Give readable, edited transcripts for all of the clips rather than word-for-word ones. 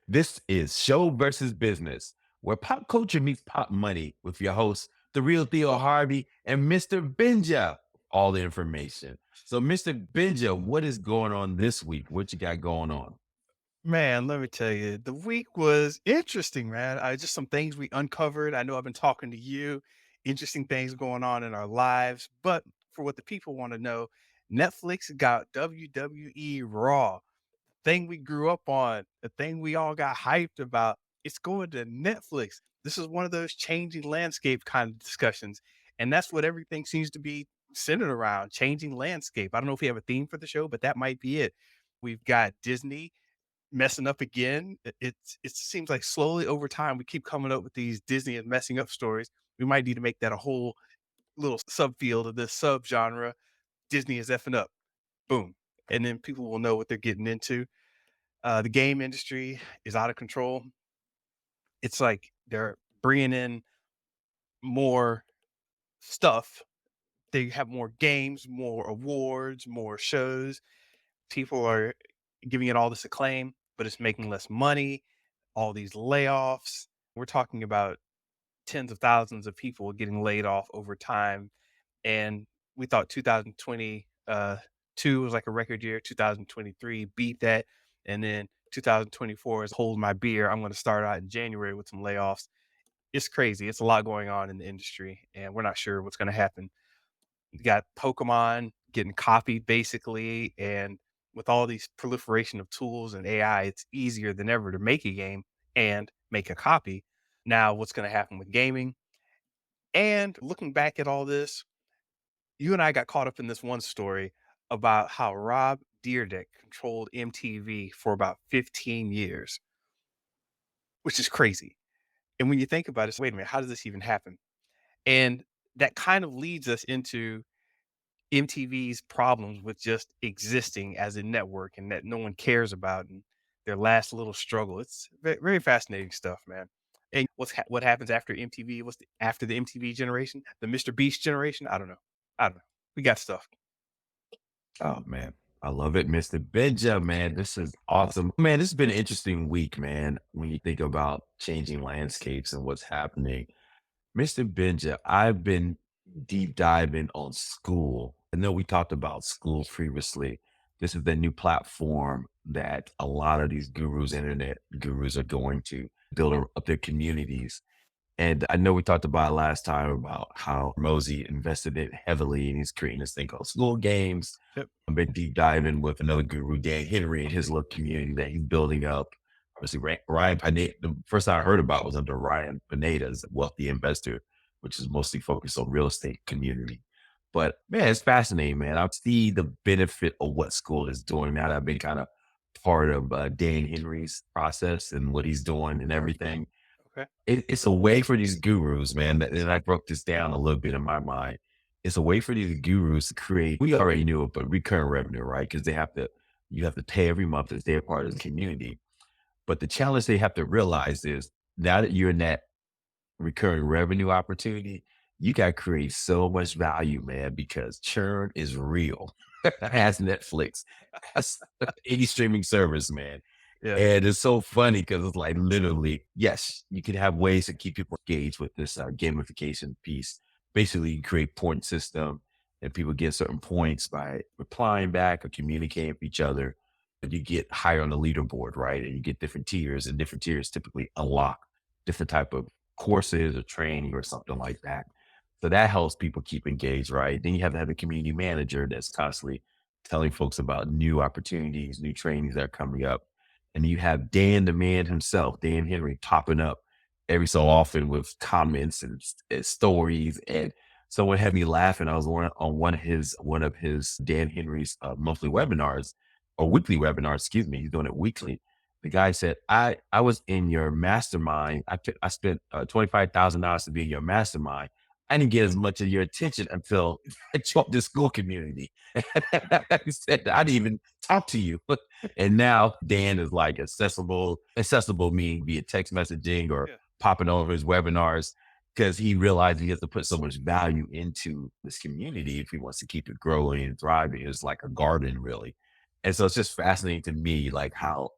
This is Show versus Business, where pop culture meets pop money with your hosts, the real Theo Harvey and Mr. Benja. All the information. So, Mr. Benja, what is going on this week? What you got going on? Man, let me tell you, the week was interesting, man. I just some things we uncovered. I know I've been talking to you, interesting things going on in our lives. But for what the people want to know, Netflix got WWE RAW, thing we grew up on, the thing we all got hyped about. It's going to Netflix. This is one of those changing landscape kind of discussions. And that's what everything seems to be centered around, changing landscape. I don't know if we have a theme for the show, but that might be it. We've got Disney messing up again. It seems like slowly over time we keep coming up with these Disney and messing up stories. We might need to make that a whole little subfield of this subgenre. Disney is effing up. Boom. And then people will know what they're getting into. The game industry is out of control. It's like they're bringing in more stuff. They have more games, more awards, more shows. People are giving it all this acclaim, but it's making less money, all these layoffs. We're talking about tens of thousands of people getting laid off over time. And we thought 2020 two was like a record year. 2023 beat that. And then 2024 is hold my beer. I'm going to start out in January with some layoffs. It's crazy. It's a lot going on in the industry, and we're not sure what's going to happen. You got Pokemon getting copied basically, and with all these proliferation of tools and AI, it's easier than ever to make a game and make a copy. Now, what's going to happen with gaming? And looking back at all this, you and I got caught up in this one story about how Rob Dyrdek controlled MTV for about 15 years, which is crazy. And when you think about it, wait a minute, how does this even happen? And that kind of leads us into MTV's problems with just existing as a network and that no one cares about and their last little struggle. It's very fascinating stuff, man. And what happens after MTV? After the MTV generation? The Mr. Beast generation? I don't know. I don't know. We got stuff. Oh, man. I love it, Mr. Benja, man. This is awesome. Man, this has been an interesting week, man, when you think about changing landscapes and what's happening. Mr. Benja, I've been deep diving on school. I know we talked about school previously. This is the new platform that a lot of these gurus, internet gurus, are going to build up their communities. And I know we talked about last time about how Mosey invested it heavily and he's creating this thing called School Games. Yep. I've been deep diving with another guru, Dan Henry, and his little community that he's building up. Obviously, Ryan Pineda, the first time I heard about it was under Ryan Pineda's Wealthy Investor, which is mostly focused on real estate community. But man, it's fascinating, man. I see the benefit of what school is doing now that I've been kind of part of Dan Henry's process and what he's doing and everything. Okay. It's a way for these gurus, man, and I broke this down a little bit in my mind. It's a way for these gurus to create, we already knew it, but recurring revenue, right? Because you have to pay every month as they're part of the community. But the challenge they have to realize is now that you're in that recurring revenue opportunity, you got to create so much value, man, because churn is real. As Netflix, as any streaming service, man. Yeah. And it's so funny because it's like literally, yes, you can have ways to keep people engaged with this gamification piece. Basically, you create point system and people get certain points by replying back or communicating with each other. And you get higher on the leaderboard, right? And you get different tiers, and different tiers typically unlock different type of courses or training or something like that. So that helps people keep engaged, right? Then you have to have a community manager that's constantly telling folks about new opportunities, new trainings that are coming up. And you have Dan the man himself, Dan Henry, topping up every so often with comments and stories. And someone had me laughing. I was on one of his Dan Henry's monthly webinars or weekly webinars, excuse me. He's doing it weekly. The guy said, I was in your mastermind. I spent $25,000 to be in your mastermind. I didn't get as much of your attention until I joined the school community. He said, I didn't even talk to you. And now Dan is like accessible meaning via text messaging or Yeah. popping over his webinars because he realized he has to put so much value into this community if he wants to keep it growing and thriving. It's like a garden, really. And so it's just fascinating to me, like how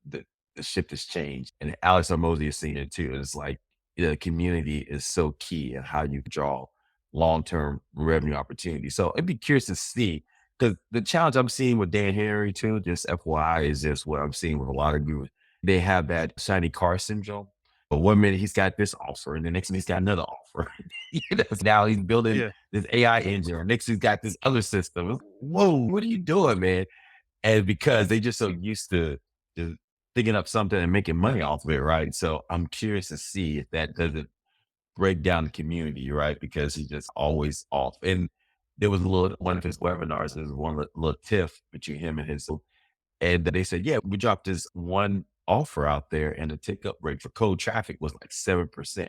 the the ship has changed. And Alex Hormozy has seen it too. And it's like the community is so key in how you draw long-term revenue opportunities. So I'd be curious to see because the challenge I'm seeing with Dan Henry too, just FYI, is just what I'm seeing with a lot of groups. They have that shiny car syndrome. But one minute he's got this offer, and the next minute he's got another offer. Now he's building Yeah, this AI engine, or next he's got this other system. Whoa, what are you doing, man? And because they just so used to thinking up something and making money off of it, right? So I'm curious to see if that doesn't break down the community, right? Because he's just always off. And there was a little one of his webinars, there was one little tiff between him and his, and they said, yeah, we dropped this one offer out there, and the tick up rate for cold traffic was like 7%.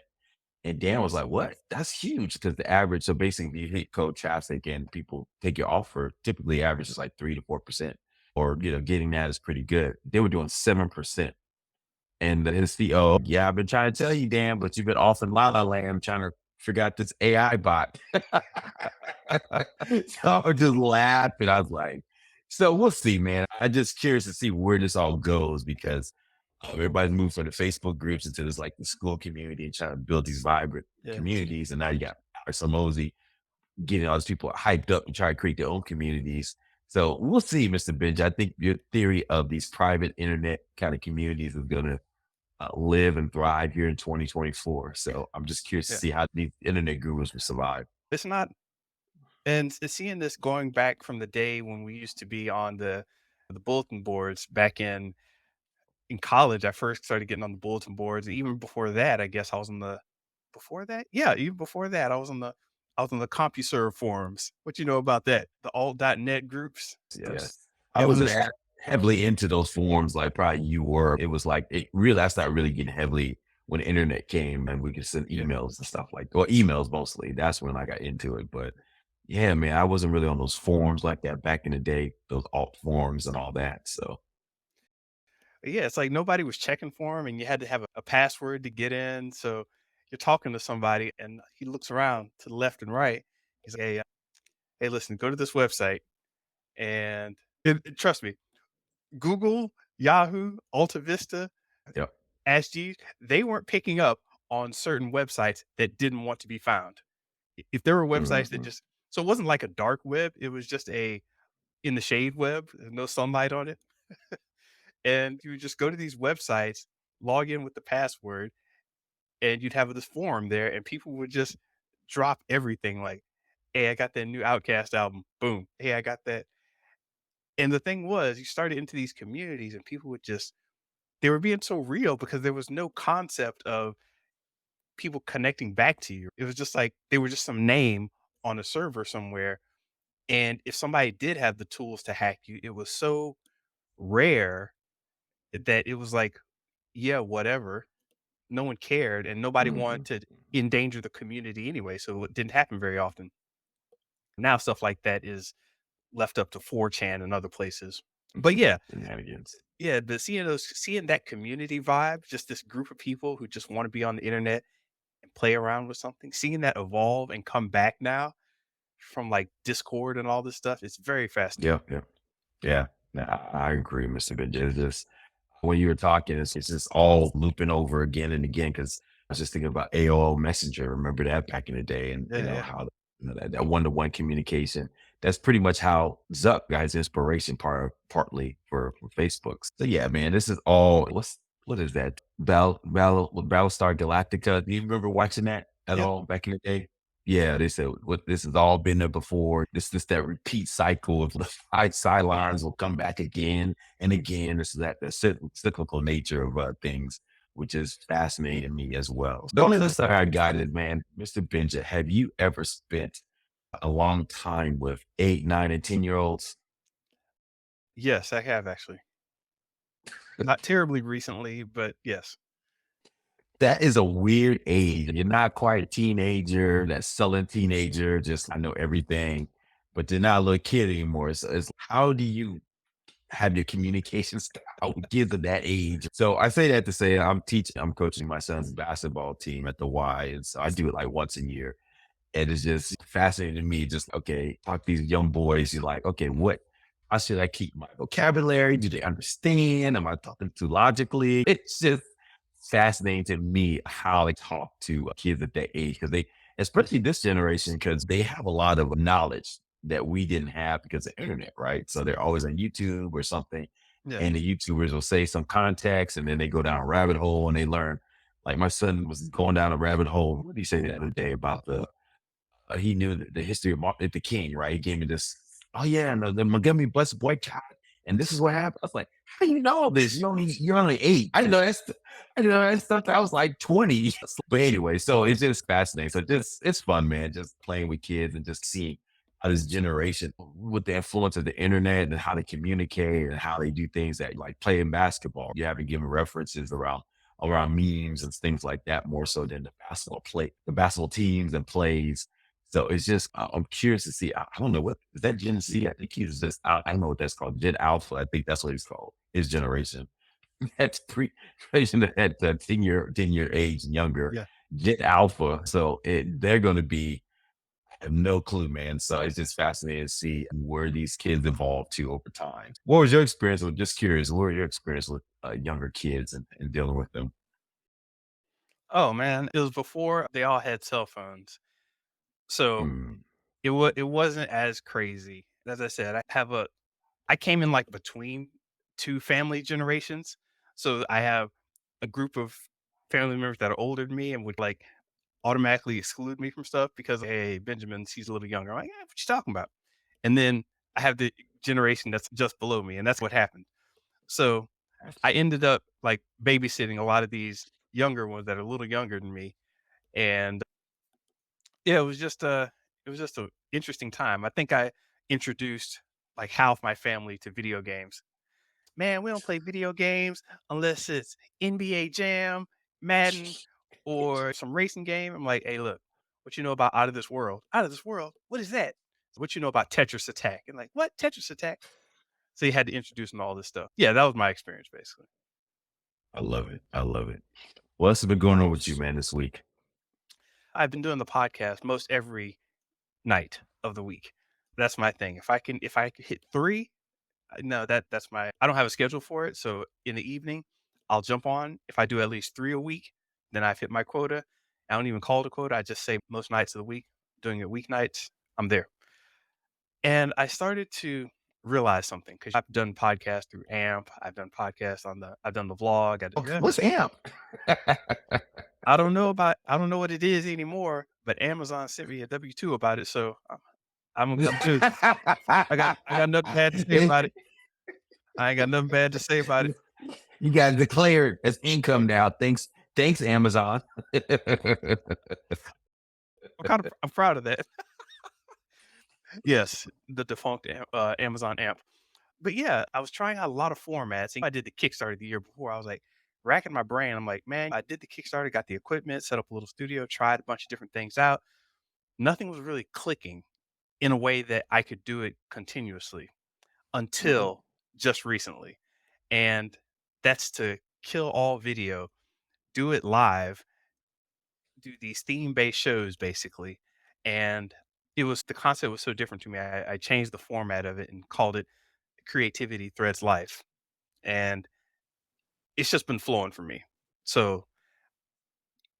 And Dan was like, "What? That's huge." Because the average, so basically, you hit code traffic and people take your offer. Typically, average is like 3 to 4%, or getting that is pretty good. They were doing 7%, and his CEO, yeah, I've been trying to tell you, Dan, but you've been off in la la land trying to figure out this AI bot. So I just laughed, and I was like, "So we'll see, man. I'm just curious to see where this all goes because." Everybody's moved from the Facebook groups into this like the school community and trying to build these vibrant yeah. communities. And now you got Samosi getting all these people hyped up and try to create their own communities. So we'll see, Mr. Benj. I think your theory of these private internet kind of communities is going to live and thrive here in 2024. So I'm just curious to Yeah. see how these internet gurus will survive. It's not, and seeing this going back from the day when we used to be on the bulletin boards back in college. I first started getting on the bulletin boards, and even before that, I guess I was on the before that? Yeah, even before that, I was on the CompuServe forums. What you know about that? The alt.net groups? Yeah. Yes. I It was wasn't a heavily into those forums like probably you were. It was like it really I started really getting heavily when the internet came and we could send yeah. emails and stuff like or emails mostly. That's when I got into it. But yeah, man, I wasn't really on those forums like that back in the day, those alt forums and all that. So Yeah, it's like nobody was checking for him, and you had to have a password to get in. So you're talking to somebody, and he looks around to the left and right. He's like, hey, listen, go to this website, and trust me, Google, Yahoo, Alta Vista, yeah. Ask Jeeves, they weren't picking up on certain websites that didn't want to be found. If there were websites that Mhm. just, so it wasn't like a dark web, it was just a in the shade web, there's no sunlight on it. And you would just go to these websites, log in with the password, and you'd have this forum there, and people would just drop everything like, "Hey, I got that new Outcast album." Boom. "Hey, I got that." And the thing was, you started into these communities, and people would just they were being so real because there was no concept of people connecting back to you. It was just like they were just some name on a server somewhere. And if somebody did have the tools to hack you, it was so rare that it was like, yeah, whatever. No one cared, and nobody wanted Mhm. to endanger the community anyway. So it didn't happen very often. Now stuff like that is left up to 4chan and other places. But yeah, Shenanigans. yeah, but seeing that community vibe, just this group of people who just want to be on the internet and play around with something, seeing that evolve and come back now from like Discord and all this stuff, it's very fascinating. Yeah, yeah. Yeah. No, I agree, Mr. Benj. It's just when you were talking, it's just all looping over again and again because I was just thinking about AOL Messenger. Remember that back in the day, and Yeah, yeah. how that one-to-one communication. That's pretty much how Zuck got his inspiration partly for Facebook. So yeah, man, this is all. What is that? Battlestar Galactica. Do you remember watching that at Yeah. all back in the day? Yeah, they said what this has all been there before. This that repeat cycle of the sidelines will come back again and again. This is that the cyclical nature of things, which is fascinating me as well. The only list I got is, man, Mr. Benja, have you ever spent a long time with 8, 9, and 10-year-olds? Yes, I have actually. Not terribly recently, but yes. That is a weird age. You're not quite a teenager, that sullen teenager, just I know everything, but you're not a little kid anymore. So it's how do you have your communication style with kids of that age? So I say that to say I'm coaching my son's basketball team at the Y. And so I do it like once a year. And it's just fascinating to me, just okay, talk to these young boys. You're like, okay, what How should I keep my vocabulary? Do they understand? Am I talking too logically? It's just fascinating to me how they talk to kids at that age because they, especially this generation, because they have a lot of knowledge that we didn't have because of the internet, right? So they're always on YouTube or something, Yeah. and the YouTubers will say some context, and then they go down a rabbit hole and they learn. Like my son was going down a rabbit hole. What did he say the other day about the he knew the history of Martin Luther King, right? He gave me this, oh yeah, and the Montgomery bus boycott, and this is what happened. I was like, how do you know all this? You're only 8. I didn't know that's I didn't know that stuff. I was like 20. But anyway, so it's just fascinating. So just it's fun, man, just playing with kids and just seeing how this generation with the influence of the internet and how they communicate and how they do things that like playing basketball. You haven't given references around memes and things like that more so than the basketball teams and plays. So it's just, I'm curious to see. I don't know what is that Gen Z. I think he's just, I don't know what that's called. Gen Alpha. I think that's what he's called. His generation. That's generation at the 10-year age and younger. Yeah. Gen Alpha. So they're going to be, I have no clue, man. So it's just fascinating to see where these kids evolve to over time. What was your experience with, just curious, what were your experience with younger kids and dealing with them? Oh, man, it was before they all had cell phones. So Mm, it wasn't as crazy. As I said, I came in, like, between 2 family generations. So I have a group of family members that are older than me and would, like, automatically exclude me from stuff because, "Hey, Benjamin, he's a little younger." I'm like, "Yeah, what you talking about?" And then I have the generation that's just below me, and that's what happened. So I ended up, like, babysitting a lot of these younger ones that are a little younger than me, and, yeah, it was just a interesting time. I think I introduced, like, half my family to video games. "Man, we don't play video games unless it's NBA Jam, Madden, or some racing game." I'm like, "Hey, look, what you know about Out of This World?" "Out of This World? What is that?" "What you know about Tetris Attack?" And like, "What? Tetris Attack?" So you had to introduce them to all this stuff. Yeah, that was my experience basically. I love it. I love it. Well, what's been going on with you, man, this week? I've been doing the podcast most every night of the week. That's my thing. If I could hit 3, no, that's my I don't have a schedule for it, so in the evening, I'll jump on. If I do at least 3 a week, then I've hit my quota. I don't even call it a quota, I just say most nights of the week, doing it weeknights, I'm there. And I started to realize something because 'cause I've done podcasts through AMP, I've done the vlog, Okay, what's AMP? I don't know what it is anymore, but Amazon sent me a W-2 about it, so I'm good. I got nothing bad to say about it. I ain't got nothing bad to say about it. You got to declare it as income now. Thanks, Amazon. I'm proud of that. Yes, the defunct Amazon AMP. But yeah, I was trying out a lot of formats. I did the Kickstarter the year before. I was like racking my brain. I'm like, man, I did the Kickstarter, got the equipment, set up a little studio, tried a bunch of different things out. Nothing was really clicking in a way that I could do it continuously Mhm. until just recently. And that's to kill all video, do it live, do these theme-based shows basically. And the concept was so different to me. I changed the format of it and called it Creativity Threads Life. And it's just been flowing for me. So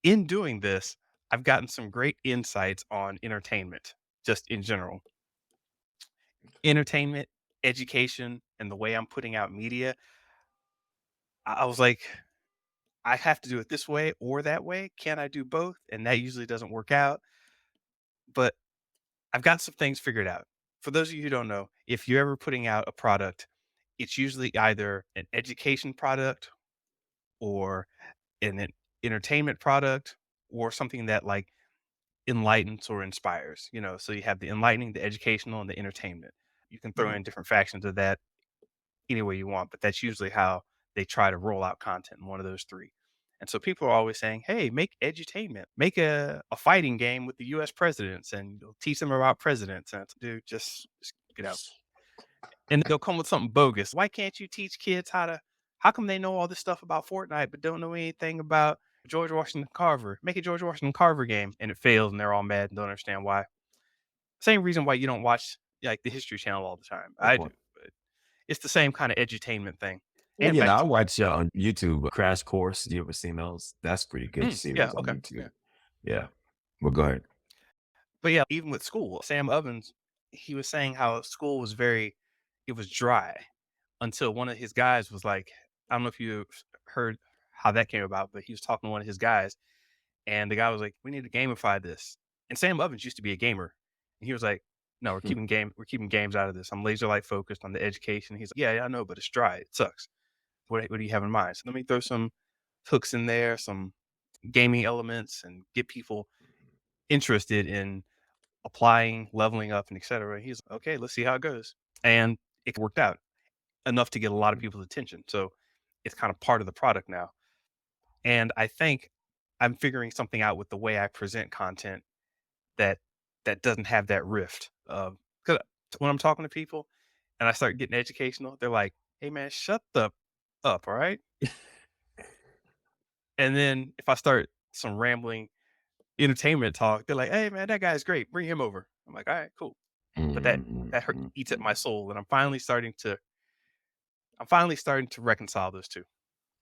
in doing this, I've gotten some great insights on entertainment, just in general. Entertainment, education, and the way I'm putting out media. I was like, I have to do it this way or that way. Can I do both? And that usually doesn't work out. But I've got some things figured out. For those of you who don't know, if you're ever putting out a product, it's usually either an education product or an entertainment product or something that like enlightens or inspires, you know. So you have the enlightening, the educational, and the entertainment. You can throw Mhm. in different factions of that any way you want, but that's usually how they try to roll out content in one of those three. And so people are always saying, hey, make edutainment, make a fighting game with the US presidents and you'll teach them about presidents. And it's, dude, just get out. And they'll come with something bogus. Why can't you teach kids how come they know all this stuff about Fortnite, but don't know anything about George Washington Carver? Make a George Washington Carver game. And it fails and they're all mad and don't understand why. Same reason why you don't watch like the History Channel all the time. Good I do. point. It's the same kind of edutainment thing. Well, And back I to watch on YouTube Crash Course. You ever seen those? That's pretty good yeah, series on okay. YouTube. Yeah. Yeah. Well, go ahead. But yeah, even with school, Sam Ovens, he was saying how school was it was dry until one of his guys was like, I don't know if you heard how that came about, but he was talking to one of his guys, and the guy was like, "We need to gamify this." And Sam Ovens used to be a gamer, and he was like, "No, we're keeping games out of this. I'm laser light focused on the education." He's like, "Yeah, I know, but it's dry. It sucks. What do you have in mind?" So let me throw some hooks in there, some gaming elements, and get people interested in applying, leveling up, and etc. He's like, okay, let's see how it goes. And it worked out enough to get a lot of people's attention. So it's kind of part of the product now. And I think I'm figuring something out with the way I present content that doesn't have that rift. Because when I'm talking to people and I start getting educational, they're like, "Hey man, shut the up, all right?" And then if I start some rambling entertainment talk, they're like, "Hey man, that guy's great. Bring him over." I'm like, "All right, cool." But that hurt eats at my soul, and I'm finally starting to reconcile those 2.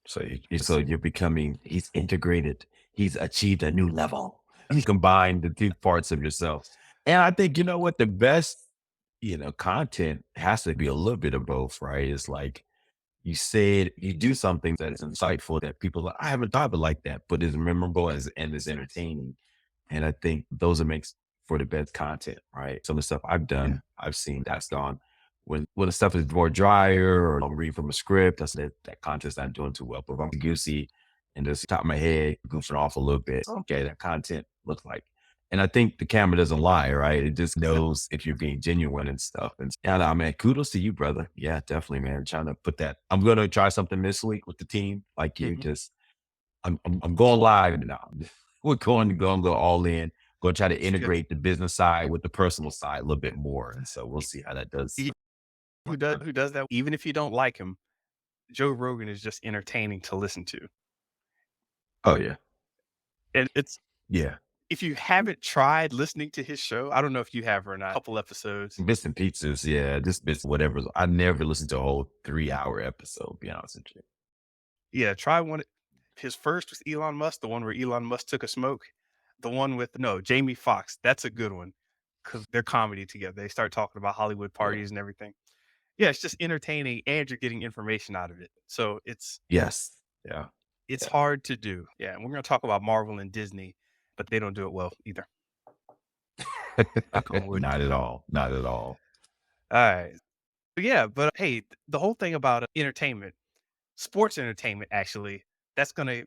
So, It's you're becoming. He's integrated. He's achieved a new level. He's combined the two parts of yourself, and I think you know what the best content has to be a little bit of both, right? It's like you said you do something that is insightful that people are like, I haven't thought of it like that, but is memorable as and is entertaining. And I think those are makes for the best content, right? Some of the stuff I've yeah, done, I've seen that's gone when the stuff is more drier or I'm reading from a script, that's that content's not doing too well. But if I'm goosey and just top of my head, goofing off a little bit, okay, that content looks like. And I think the camera doesn't lie, right? It just yeah, knows if you're being genuine and stuff. And yeah, nah, man, kudos to you, brother. Yeah, definitely, man. Trying to put that. I'm gonna try something this week with the team, like you. mhm, Just I'm going live now. We're going to go all in. Going to try to it's good. integrate the business side with the personal side a little bit more, and so we'll see how that does. He who does that, even if you don't like him, Joe Rogan is just entertaining to listen to. Oh yeah, And it's yeah. if you haven't tried listening to his show, I don't know if you have or not, a couple episodes. Bits and pizzas, yeah. Just bits, whatever. I never listened to a whole 3 hour episode. Be honest with you. Yeah, try one. His first was Elon Musk, the one where Elon Musk took a smoke. The one with no, Jamie Foxx, that's a good one because they're comedy together. They start talking about Hollywood Yeah. parties and everything. Yeah, it's just entertaining and you're getting information out of it. So Yes. Yeah. it's Yeah. hard to do. Yeah, and we're gonna talk about Marvel and Disney, but they don't do it well either. Knock on wood. Not at all. Not at all. Alright. But yeah, but hey, the whole thing about entertainment, sports entertainment actually, that's gonna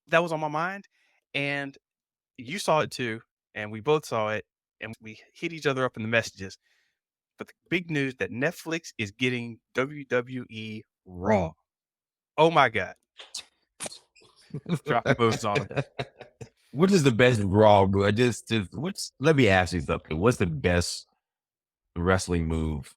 that was on my mind, and you saw it too, and we both saw it, and we hit each other up in the messages. But the big news that Netflix is getting WWE RAW. Oh my god. Drop emojis on them. What is the best Raw move? Just what's let me ask you something. What's the best wrestling move?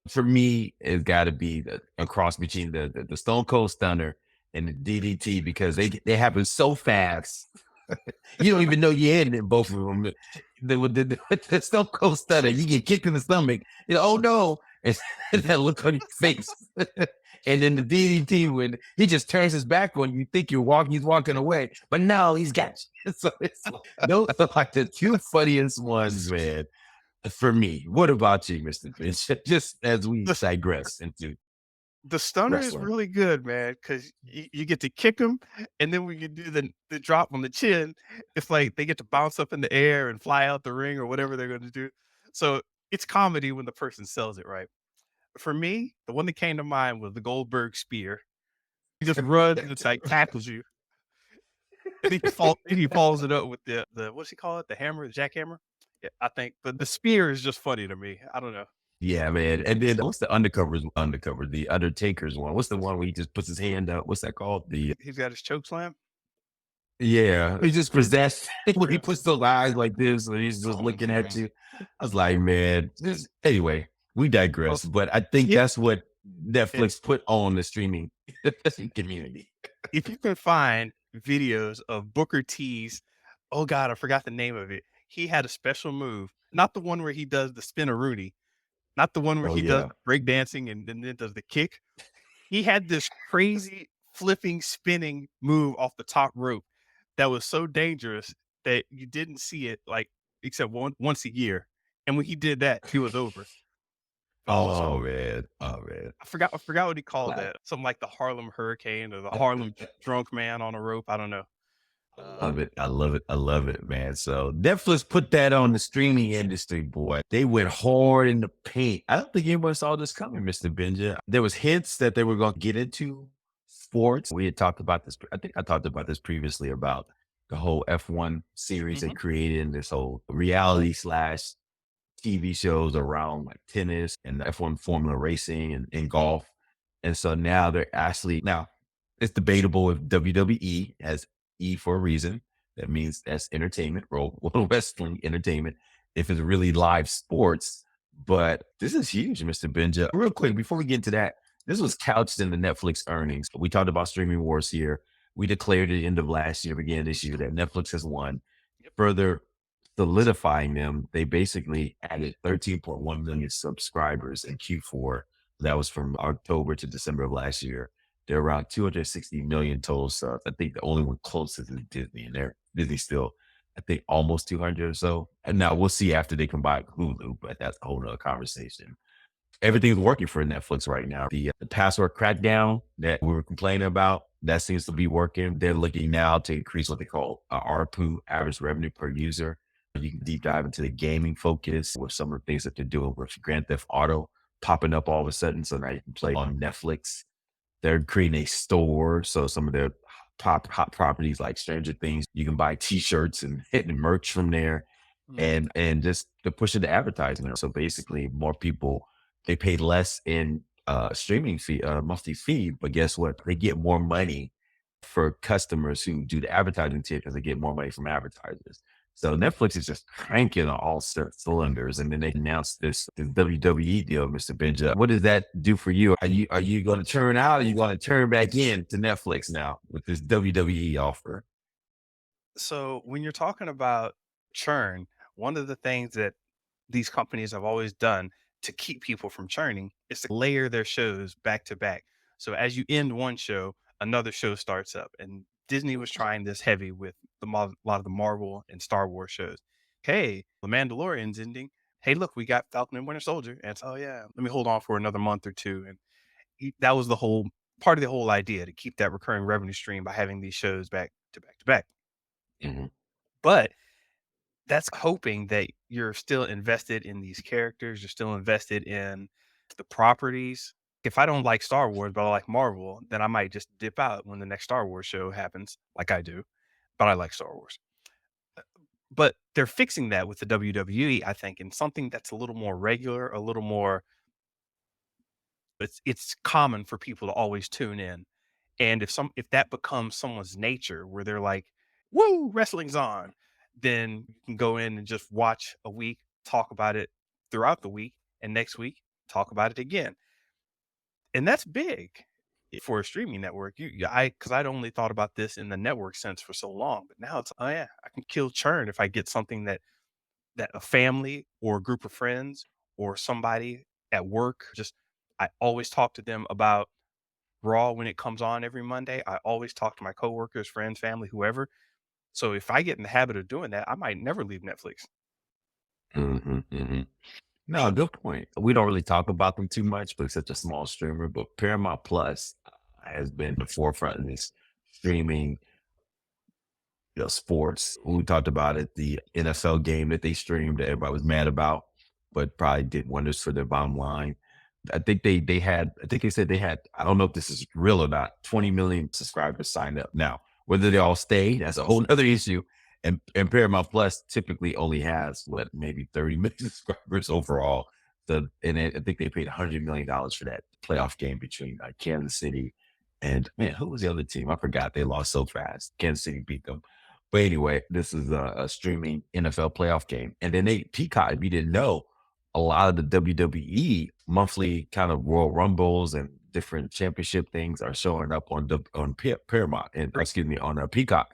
For me, it's got to be a cross between the Stone Cold Stunner and the DDT because they happen so fast. You don't even know you're hitting it, both of them. The Stone Cold Stunner, you get kicked in the stomach. Oh no. And that look on your face. And then the DDT, when he just turns his back on you, you think he's walking away. But no, he's got you. So those are like the two funniest ones, man, for me. What about you, Mr. Finch? Just as we The digress into the stunner is wrestling. really good, man, because you get to kick them, and then when you do the drop on the chin, it's like they get to bounce up in the air and fly out the ring or whatever they're gonna do. So, it's comedy when the person sells it right. For me, the one that came to mind was the Goldberg spear. He just runs and it's like tackles you, and he follows it up with the what's he call it? The hammer, the jackhammer? Yeah, I think, but the spear is just funny to me. I don't know. Yeah, man. And then what's the undercover, the Undertaker's one? What's the one where he just puts his hand up? What's that called? The He's got his choke slam. yeah, he just possessed when he puts those eyes like this and he's just looking at you. I was like, man, anyway, we Oh, digress. But I think yeah, that's what and Netflix put on the streaming community. if you can find videos of Booker T's oh god, I forgot the name of it. He had a special move, not the one where he does the spin-a-rooney, not the one where Oh he does yeah. the break dancing and then does the kick. He had this crazy flipping, spinning move off the top rope that was so dangerous that you didn't see it, like, except once a year, and when he did that, he was over. Oh So, man. Oh man. I forgot what he called Wow. that, something like the Harlem Hurricane or the Harlem Drunk Man on a rope, I don't know. Love it. I love it. I love it, man. So Netflix put that on the streaming industry, boy. They went hard in the paint. I don't think anyone saw this coming, Mr. Benja. There was hints that they were going to get into sports. We had talked about this. I think I talked about this previously about the whole F1 series they Mhm. created and this whole reality slash TV shows around like tennis and F1 Formula racing and golf. And so now they're actually now it's debatable if WWE has E for a reason. That means that's entertainment, wrestling entertainment. If it's really live sports, but this is huge, Mr. Benja. Real quick, before we get into that, this was couched in the Netflix earnings. We talked about streaming wars here. We declared at the end of last year, beginning this year, that Netflix has won. Yep. Further solidifying them, they basically added 13.1 million subscribers in Q4. That was from October to December of last year. They're around 260 million total subs. I think the only one closest is Disney, and they're Disney still, I think, almost 200 or so. And now we'll see after they combine Hulu, but that's a whole nother conversation. Everything's working for Netflix right now. The password crackdown that we were complaining about, that seems to be working. They're looking now to increase what they call ARPU, average revenue per user. You can deep dive into the gaming focus with some of the things that they're doing with Grand Theft Auto popping up all of a sudden. So now you can play on Netflix. They're creating a store. So some of their hot properties like Stranger Things, you can buy t-shirts and hitting merch from there Mm. and just to push it to advertising. So basically more people, they pay less in streaming fee, monthly fee, but guess what? They get more money for customers who do the advertising tier because they get more money from advertisers. So Netflix is just cranking on all cylinders, and then they announced this WWE deal, Mr. Benja. What does that do for you? Are you going to turn out? Or are you going to turn back in to Netflix now with this WWE offer? So when you're talking about churn, one of the things that these companies have always done to keep people from churning is to layer their shows back to back. So as you end one show, another show starts up. And Disney was trying this heavy with a lot of the Marvel and Star Wars shows. Hey, The Mandalorian's ending. Hey, look, we got Falcon and Winter Soldier. And it's, oh, yeah, let me hold on for another month or two. And that was the whole part of the whole idea, to keep that recurring revenue stream by having these shows back to back to back. Mhm. But that's hoping that you're still invested in these characters, you're still invested in the properties. If I don't like Star Wars, but I like Marvel, then I might just dip out when the next Star Wars show happens, like I do, but I like Star Wars. But they're fixing that with the WWE, I think, in something that's a little more regular, a little more, it's common for people to always tune in. And if that becomes someone's nature where they're like, "Woo, wrestling's on," then you can go in and just watch a week, talk about it throughout the week, and next week talk about it again. And that's big for a streaming network. Because I'd only thought about this in the network sense for so long, but now it's, oh yeah, I can kill churn if I get something that a family or a group of friends or somebody at work just, I always talk to them about Raw when it comes on every Monday. I always talk to my coworkers, friends, family, whoever. So if I get in the habit of doing that, I might never leave Netflix. Mhm, mhm. No, good point. We don't really talk about them too much, but it's such a small streamer. But Paramount Plus has been the forefront in this streaming, sports. We talked about it, the NFL game that they streamed that everybody was mad about, but probably did wonders for their bottom line. I think they said they had, I don't know if this is real or not, 20 million subscribers signed up. Now, whether they all stay, that's a whole other issue. And Paramount Plus typically only has what, maybe 30 million subscribers overall. I think they paid $100 million for that playoff game between Kansas City and, man, who was the other team? I forgot. They lost so fast. Kansas City beat them. But anyway, this is a streaming NFL playoff game. And then Peacock, if you didn't know, a lot of the WWE monthly kind of Royal Rumbles and different championship things are showing up on Paramount and Free. excuse me, on Peacock.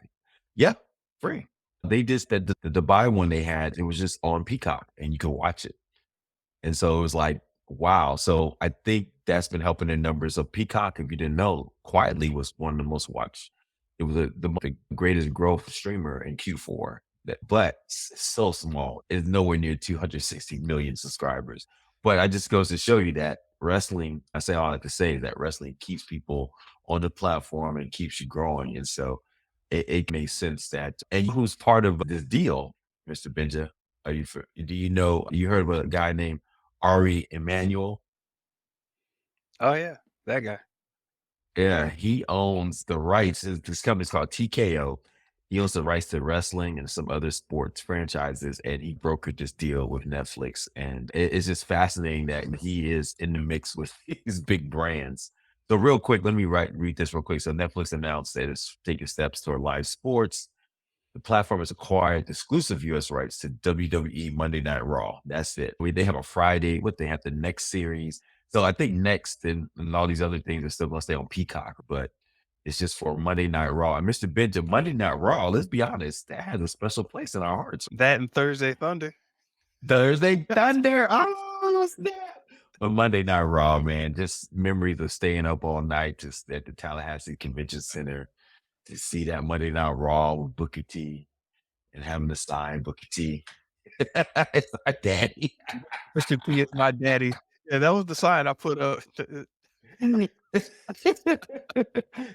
Yeah, free. They just the Dubai one they had, it was just on Peacock and you could watch it. And so it was like Wow. So I think that's been helping the numbers of Peacock. If you didn't know, quietly was one of the most watched. It was the greatest growth streamer in Q4. But so small. It's nowhere near 260 million subscribers. But I just goes to show you that wrestling, I say all I like to say is that wrestling keeps people on the platform and keeps you growing. And so it makes sense that, and who's part of this deal, Mr. Benja? Do you know, you heard of a guy named Ari Emanuel? Oh yeah, that guy. Yeah, he owns the rights. This company's called TKO. He owns the rights to wrestling and some other sports franchises, and he brokered this deal with Netflix. And it's just fascinating that he is in the mix with these big brands. So, real quick, let me read this real quick. So, Netflix announced that it's taking steps toward live sports. The platform has acquired exclusive US rights to WWE Monday Night Raw. That's it. I mean, they have a Friday, what they have the next series. So I think next and all these other things are still going to stay on Peacock, but it's just for Monday Night Raw. And Mr. Benjamin, Monday Night Raw, let's be honest, that has a special place in our hearts. That and Thursday Thunder. Thursday Thunder. Oh, snap. But Monday Night Raw, man, just memories of staying up all night just at the Tallahassee Convention Center to see that Monday Night Raw with Booker T and having to sign Booker T. It's my daddy. Mr. P is my daddy. Yeah, that was the sign I put up.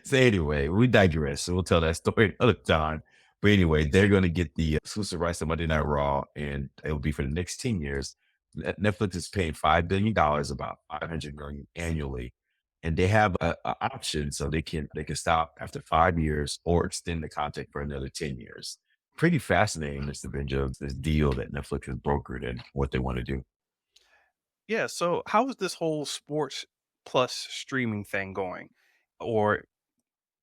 So anyway, we digress. So we'll tell that story another time. But anyway, they're going to get the exclusive rights to Monday Night Raw, and it will be for the next 10 years. Netflix is paying $5 billion, about 500 million annually, and they have a option so they can stop after 5 years or extend the contract for another 10 years. Pretty fascinating, Mr. Benjo, this deal that Netflix has brokered and what they want to do. Yeah, so how is this whole sports plus streaming thing going? Or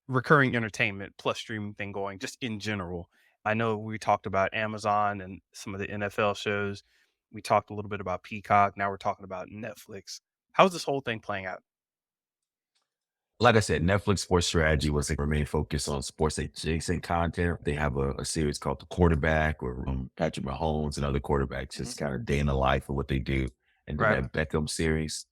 recurring entertainment plus streaming thing going just in general? I know we talked about Amazon and some of the NFL shows. We talked a little bit about Peacock. Now we're talking about Netflix. How's this whole thing playing out? Like I said, Netflix sports strategy was to remain focused on sports adjacent content. They have a series called The Quarterback, where Patrick Mahomes and other quarterbacks Mhm. just kind of day in the life of what they do. And then Right. that Beckham series.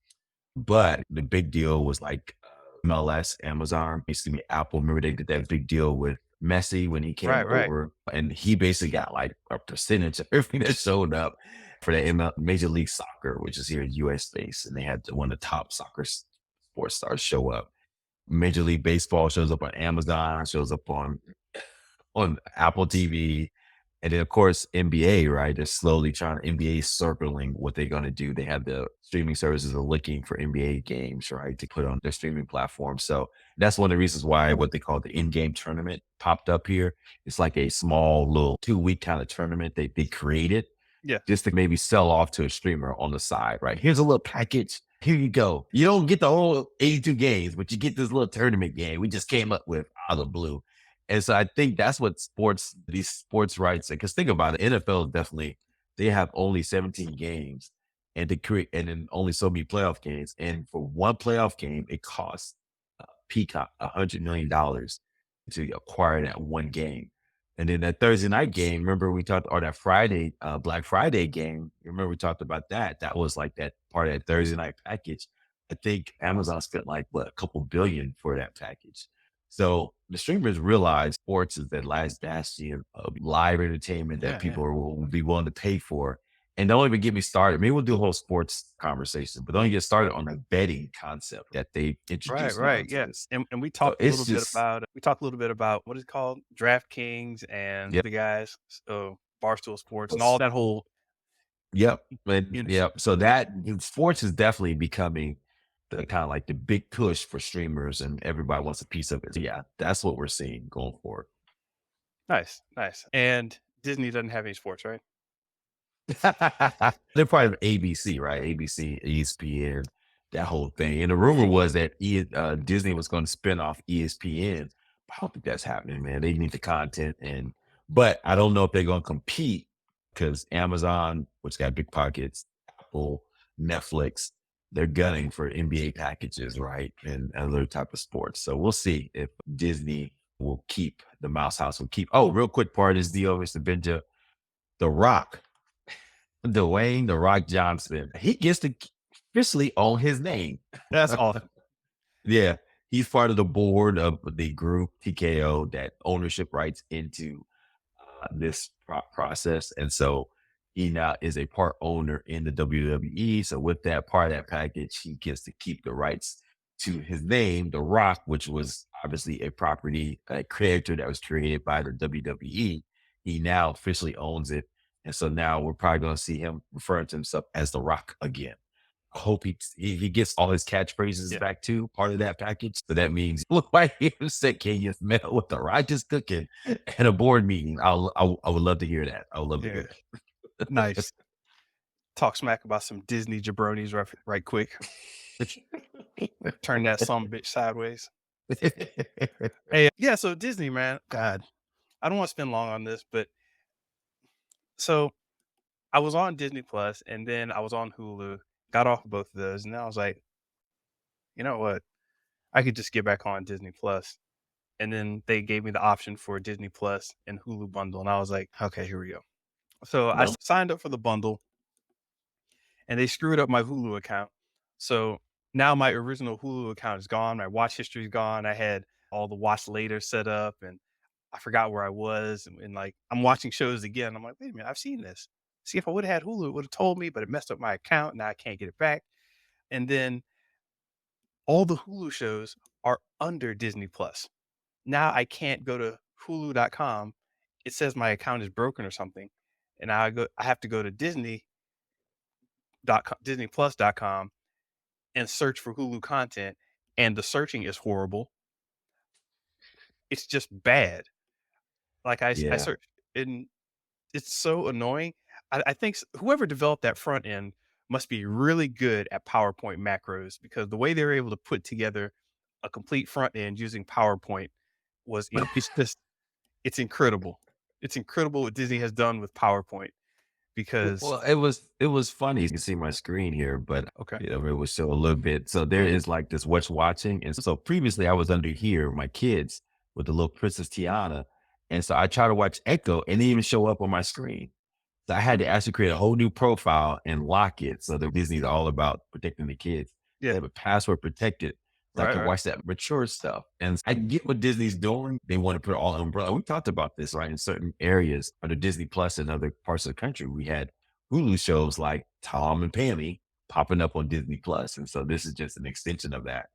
But the big deal was like MLS, Amazon, used to be Apple. Remember they did that big deal with Messi when he came Right, right. over, and he basically got like a percentage of everything that showed up for the Major League Soccer, which is here in US based, and they had one of the top soccer sports stars show up. Major League Baseball shows up on Amazon, shows up on Apple TV. And then of course NBA, right? They're slowly trying NBA circling what they're gonna do. They have the streaming services are looking for NBA games, right? To put on their streaming platform. So that's one of the reasons why what they call the in-game tournament popped up here. It's like a small little 2 week kind of tournament they created Yeah. just to maybe sell off to a streamer on the side, right? Here's a little package. Here you go. You don't get the whole 82 games, but you get this little tournament game we just came up with out of the blue. And so I think that's what these sports rights, because think about it, NFL is definitely, they have only 17 games and to create, and then only so many playoff games. And for one playoff game, it costs Peacock $100 million to acquire that one game. And then that Thursday night game, remember we talked, or that Friday, Black Friday game, remember we talked about that? That was like that part of that Thursday night package. I think Amazon spent like what, a couple billion for that package. So the streamers realize sports is that last bastion of live entertainment that Yeah, yeah. people will be willing to pay for. And don't even get me started. Maybe we'll do a whole sports conversation, but don't even get started on the betting concept that they Right, introduced now right. into Yeah. this. And So it's just, we talked a little bit about what is it called DraftKings and yep. the guys, Barstool Sports and all that whole Yep. And industry. yep. So that sports is definitely becoming the kind of like the big push for streamers and everybody wants a piece of it. So yeah, that's what we're seeing going forward. Nice, nice. And Disney doesn't have any sports, right? They're part of ABC, right? ABC, ESPN, that whole thing. And the rumor was that Disney was going to spin off ESPN. I don't think that's happening, man. They need the content, but I don't know if they're going to compete because Amazon, which got big pockets, Apple, Netflix, they're gunning for NBA packages, right, and other type of sports. So we'll see if Disney will keep the Mouse House will keep. Oh, real quick part of this deal, Mr. Benja, The Rock. Dwayne The Rock Johnson, he gets to officially own his name. That's awesome. Yeah, he's part of the board of the group TKO that ownership rights into this process. And so he now is a part owner in the WWE. So with that part of that package, he gets to keep the rights to his name, The Rock, which was obviously a property, a character that was created by the WWE. He now officially owns it. And so now we're probably going to see him referring to himself as The Rock again. I hope he gets all his catchphrases Yeah, back too, part of that package. So that means, look right here said, can you smell what the righteous cooking at a board meeting? I would love to hear that. I would love to yeah, hear nice. Talk smack about some Disney jabronis right quick. Turn that some bitch sideways. that. Hey, yeah. So Disney, man. God, I don't want to spend long on this, but so I was on Disney Plus, and then I was on Hulu. Got off of both of those, and then I was like, you know what? I could just get back on Disney Plus. And then they gave me the option for Disney Plus and Hulu bundle, and I was like, okay, here we go. So I No. signed up for the bundle, and they screwed up my Hulu account. So now my original Hulu account is gone. My watch history is gone. I had all the watch later set up, and I forgot where I was. And like, I'm watching shows again. I'm like, wait a minute, I've seen this. See, if I would have had Hulu, it would have told me, but it messed up my account. Now I can't get it back. And then all the Hulu shows are under Disney Plus. Now I can't go to hulu.com. It says my account is broken or something. And now I have to go to disneyplus.com and search for Hulu content, and the searching is horrible. It's just bad. Like I Yeah. search, and it's so annoying. I think whoever developed that front end must be really good at PowerPoint macros, because the way they were able to put together a complete front end using PowerPoint it's just it's incredible. It's incredible what Disney has done with PowerPoint because Well, it was funny. You can see my screen here, but okay. it was show a little bit. So there is like this what's watching. And so previously I was under here, my kids with the little Princess Tiana. And so I try to watch Echo and it didn't even show up on my screen. So I had to actually create a whole new profile and lock it. So the Disney's all about protecting the kids. They Yeah. have a password protected so I Right, can right. watch that mature stuff. And I get what Disney's doing. They want to put it all umbrella. We talked about this, right? In certain areas under Disney Plus and other parts of the country, we had Hulu shows like Tom and Pammy popping up on Disney Plus. And so this is just an extension of that.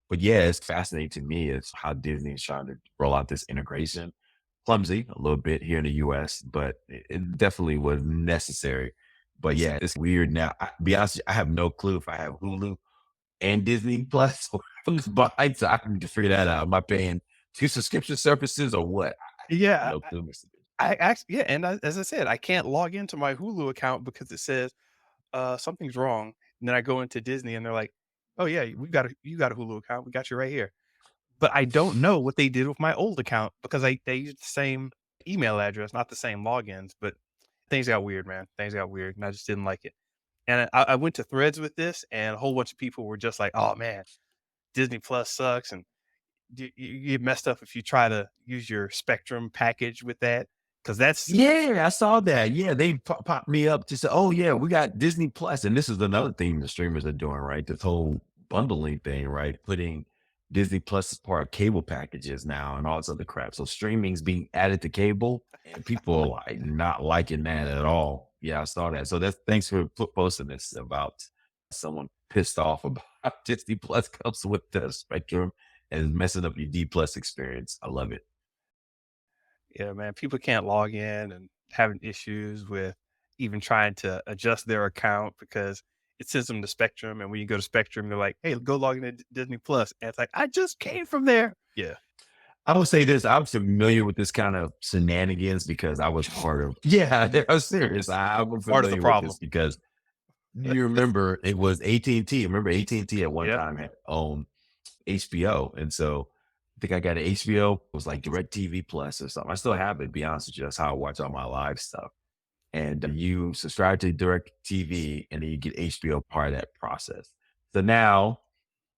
But yeah, it's fascinating to me is how Disney is trying to roll out this integration. Clumsy a little bit here in the US, but it definitely was necessary. But yeah, it's weird now. Be honest, I have no clue if I have Hulu and Disney Plus or who's behind, so I need to figure that out. Am I paying two subscription services or what? I have Yeah, no clue, Mr. B. I actually yeah, and as I said, I can't log into my Hulu account because it says, something's wrong. And then I go into Disney and they're like, "Oh yeah, you got a Hulu account. We got you right here." But I don't know what they did with my old account because they used the same email address, not the same logins, but things got weird, man. Things got weird, and I just didn't like it. And I went to Threads with this, and a whole bunch of people were just like, "Oh man, Disney Plus sucks," and you get messed up if you try to use your Spectrum package with that, because that's Yeah, I saw that. Yeah, they popped me up to say, "Oh yeah, we got Disney Plus," and this is another thing the streamers are doing, right? This whole bundling thing, right? Putting Disney Plus as part of cable packages now and all this other crap. So streaming's being added to cable, and people are like not liking that at all. Yeah, I saw that. So that's thanks for posting this about someone pissed off about Disney Plus comes with the Spectrum and is messing up your D Plus experience. I love it. yeah, man, people can't log in and having issues with even trying to adjust their account because it sends them to Spectrum, and when you go to Spectrum, they're like, "Hey, go log into Disney Plus," and it's like, "I just came from there." Yeah, I would say this. I'm familiar with this kind of shenanigans because I was part of. Yeah, I'm serious. I'm part of the familiar with this problem. because you remember it was AT&T. Remember AT&T at one Yeah, time had owned HBO, and so I think I got an HBO. It was like Direct TV Plus or something. I still have it. To be honest with you, that's how I watch all my live stuff. And you subscribe to Direct TV, and then you get HBO part of that process. So now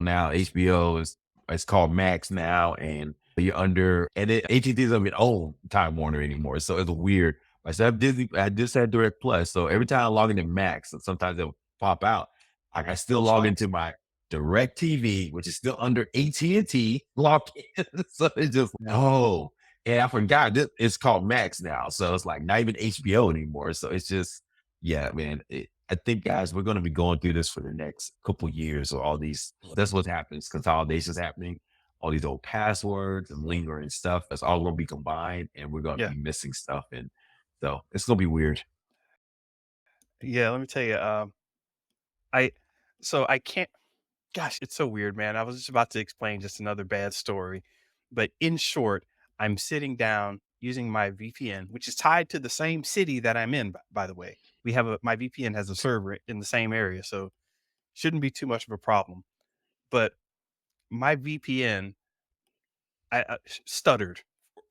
HBO is it's called Max now, and you're under and AT&T doesn't even own Time Warner anymore. So it's weird. I said Disney, I just had Direct Plus. So every time I log into Max, sometimes it'll pop out. I still That's log fine. into my direct TV, which is still under AT&T, log in. So it's just, no. And I forgot it's called Max now. So it's like not even HBO anymore. So it's just, yeah, man. I think, guys, we're going to be going through this for the next couple years. Or all these, that's what happens. Consolidation's happening. All these old passwords and lingering stuff. That's all going to be combined, and we're going to Yeah. be missing stuff. And so it's going to be weird. Yeah, let me tell you, I so I can't gosh, it's so weird, man. I was just about to explain just another bad story. But in short, I'm sitting down using my VPN, which is tied to the same city that I'm in, by the way. We have my VPN has a server in the same area, so shouldn't be too much of a problem. But my VPN, stuttered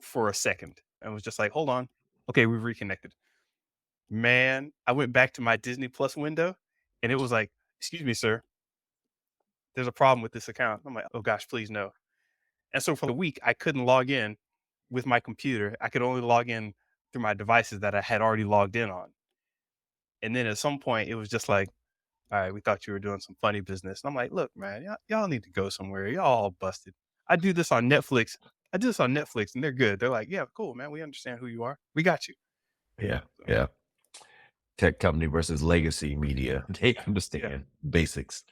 for a second and was just like, hold on. Okay, we've reconnected. Man, I went back to my Disney Plus window and it was like, excuse me, sir, there's a problem with this account. I'm like, oh gosh, please no. And so for the week, I couldn't log in with my computer. I could only log in through my devices that I had already logged in on. And then at some point, it was just like, all right, we thought you were doing some funny business. And I'm like, look, man, y'all need to go somewhere. Y'all all busted. I do this on Netflix. I do this on Netflix and they're good. They're like, yeah, cool, man. We understand who you are. We got you. Yeah. So, Yeah. Tech company versus legacy media. They yeah. understand basics.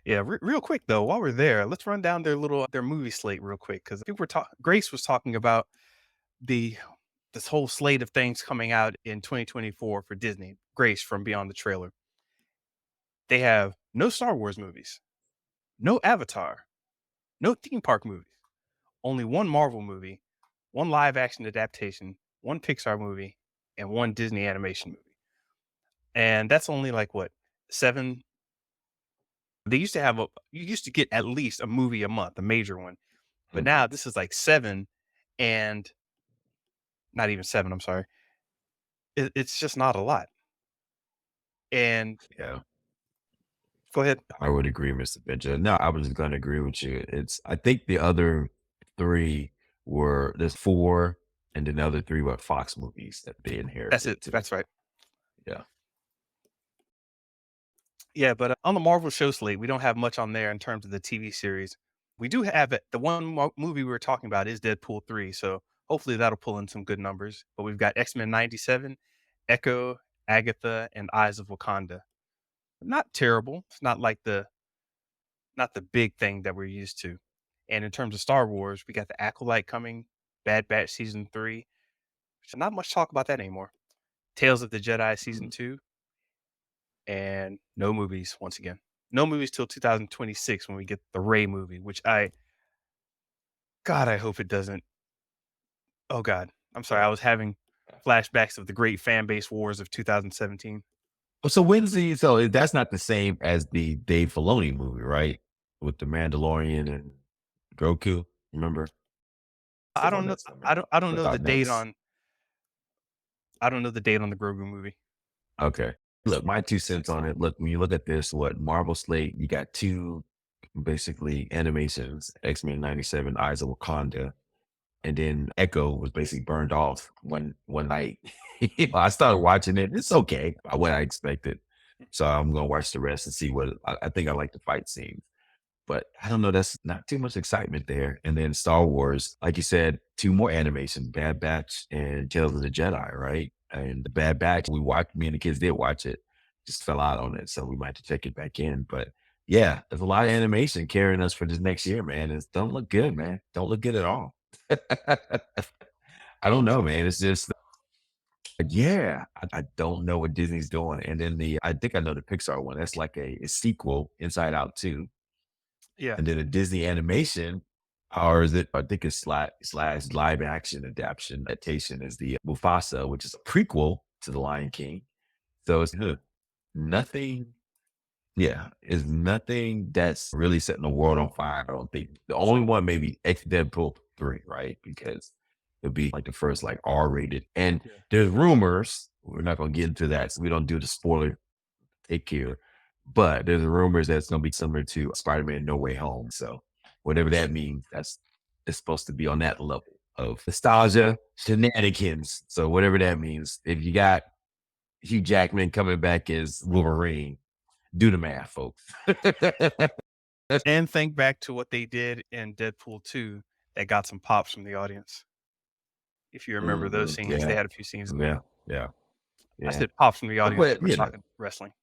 Yeah. Real quick, though, while we're there, let's run down their movie slate real quick. Cause I think Grace was talking about the this whole slate of things coming out in 2024 for Disney. Grace from Beyond the Trailer. They have no Star Wars movies, no Avatar, no theme park movies, only one Marvel movie, one live action adaptation, one Pixar movie, and one Disney animation movie. And that's only like what, 7. They used to have you used to get at least a movie a month, a major one. But Mhm. now this is like 7 and not even 7, I'm sorry. It's just not a lot. And Yeah, go ahead. I would agree, Mr. Benja. No, I was going to agree with you. I think the other three there's four, and then the other three were Fox movies that they That's inherited it. too. That's right. Yeah. Yeah, but on the Marvel show slate, we don't have much on there in terms of the TV series. We do have it. The one movie we were talking about is Deadpool 3, so hopefully that'll pull in some good numbers. But we've got X-Men 97, Echo, Agatha, and Eyes of Wakanda. Not terrible. It's not the big thing that we're used to. And in terms of Star Wars, we got the Acolyte coming, Bad Batch season 3. So not much talk about that anymore. Tales of the Jedi season Mhm. 2, and no movies once again. No movies till 2026 when we get the Ray movie, which God, I hope it doesn't. Oh God, I'm sorry. I was having flashbacks of the great fan base wars of 2017. So that's not the same as the Dave Filoni movie, right? With the Mandalorian and Grogu. Remember? I don't know. I don't know the Without date next. on. I don't know the date on the Grogu movie. Okay. Look, my 2 cents on it. Look, when you look at this, what Marvel slate, you got two basically animations, X-Men 97, Eyes of Wakanda, and then Echo was basically burned off one night. I started watching it. It's okay, what I expected. So I'm gonna watch the rest and see I think I like the fight scene. But I don't know, that's not too much excitement there. And then Star Wars, like you said, two more animation, Bad Batch and Tales of the Jedi, right? And the Bad Batch, me and the kids did watch it, just fell out on it. So we might have to check it back in. But yeah, there's a lot of animation carrying us for this next year, man. It don't look good, man. Don't look good at all. I don't know, man. It's just, yeah, I don't know what Disney's doing. And then I think I know the Pixar one. That's like a sequel, Inside Out 2. Yeah, And then a Disney animation, or is it? I think it's slash live action adaptation is the Mufasa, which is a prequel to the Lion King. So it's nothing. Yeah, it's nothing that's really setting the world on fire. I don't think the only one maybe X Deadpool 3, right? Because it'll be like the first like R rated. And yeah, there's rumors. We're not gonna get into that, so we don't do the spoiler take care. But there's rumors that it's gonna be similar to Spider-Man No Way Home. So whatever that means, it's supposed to be on that level of nostalgia shenanigans. So whatever that means, if you got Hugh Jackman coming back as Wolverine, Do the math, folks. And think back to what they did in Deadpool 2 that got some pops from the audience. If you remember those Mhm. scenes, they Yeah, had a few scenes. yeah, yeah, I yeah. said pops from the audience. But We're talking wrestling.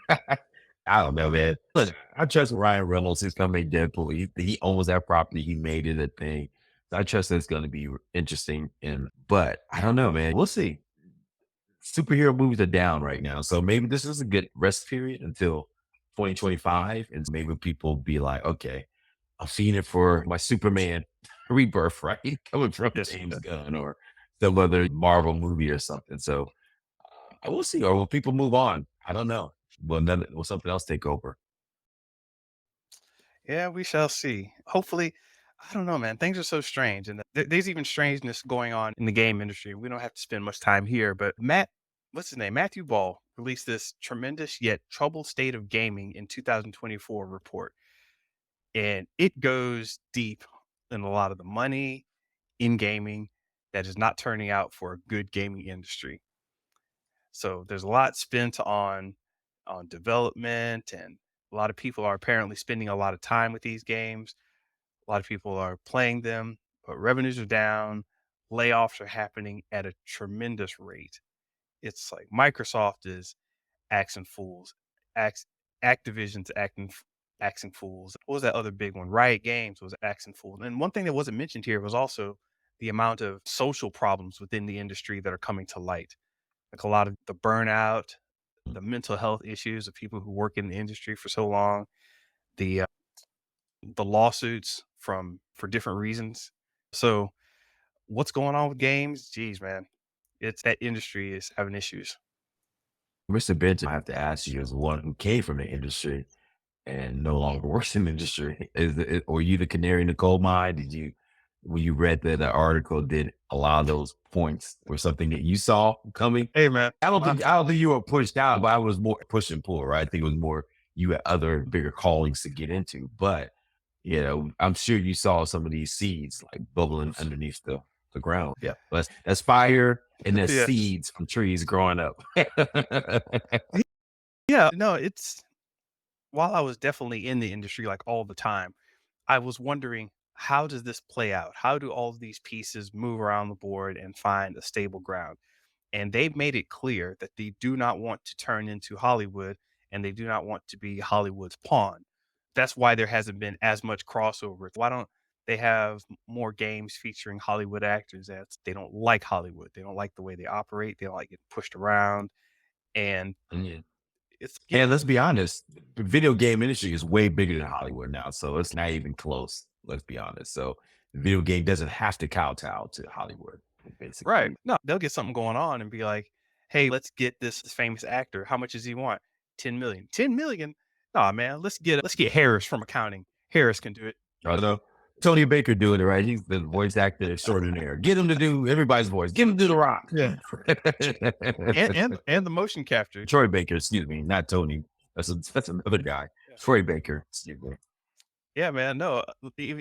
I don't know, man. Look, I trust Ryan Reynolds. He's gonna make Deadpool. He owns that property. He made it a thing. So I trust that it's gonna be interesting. But I don't know, man. We'll see. Superhero movies are down right now, so maybe this is a good rest period until 2025, and maybe people be like, okay, I've seen it for my Superman rebirth, right? Coming from Yes. James Gunn or some other Marvel movie or something. So I will see. Or will people move on? I don't know. Will something else take over? Yeah, we shall see. Hopefully, I don't know, man. Things are so strange, and there's even strangeness going on in the game industry. We don't have to spend much time here, but what's his name? Matthew Ball released this tremendous yet troubled state of gaming in 2024 report, and it goes deep in a lot of the money in gaming that is not turning out for a good gaming industry. So there's a lot spent on development, and a lot of people are apparently spending a lot of time with these games. A lot of people are playing them, but revenues are down. Layoffs are happening at a tremendous rate. It's like Microsoft is acting fools. Ax Activision's acting fools. What was that other big one? Riot Games was acting fools. And one thing that wasn't mentioned here was also the amount of social problems within the industry that are coming to light. Like a lot of the burnout, the mental health issues of people who work in the industry for so long, the the lawsuits from for different reasons. So what's going on with games? Geez, man, it's that industry is having issues. Mr. Benton, I have to ask you, as one who came from the industry and no longer works in the industry, were you the canary in the coal mine? Did you, when you read the article, did a lot of those points were something that you saw coming? Hey, man, I don't think you were pushed out, but I was more push and pull, right? I think it was more you had other bigger callings to get into. But I'm sure you saw some of these seeds like bubbling underneath the ground. Yeah. But that's fire and that's yeah, seeds from trees growing up. yeah. No, it's while I was definitely in the industry like all the time, I was wondering how does this play out? How do all of these pieces move around the board and find a stable ground? And they've made it clear that they do not want to turn into Hollywood and they do not want to be Hollywood's pawn. That's why there hasn't been as much crossover. Why don't they have more games featuring Hollywood actors that they don't like Hollywood? They don't like the way they operate. They don't like getting pushed around. And Yeah. it's yeah, And let's be honest, the video game industry is way bigger than Hollywood now. So it's not even close. Let's be honest. So the video game doesn't have to kowtow to Hollywood, right. basically. No, they'll get something going on and be like, hey, let's get this famous actor. How much does he want? 10 million. 10 million? Nah, man, let's get Harris from accounting. Harris can do it. I don't know. Tony Baker doing it right. He's the voice actor extraordinaire. Get him to do everybody's voice. Get him to do the rock. Yeah. And the motion capture. Troy Baker, excuse me, not Tony. That's another guy. Yeah. Troy Baker, excuse me. Yeah, man. No,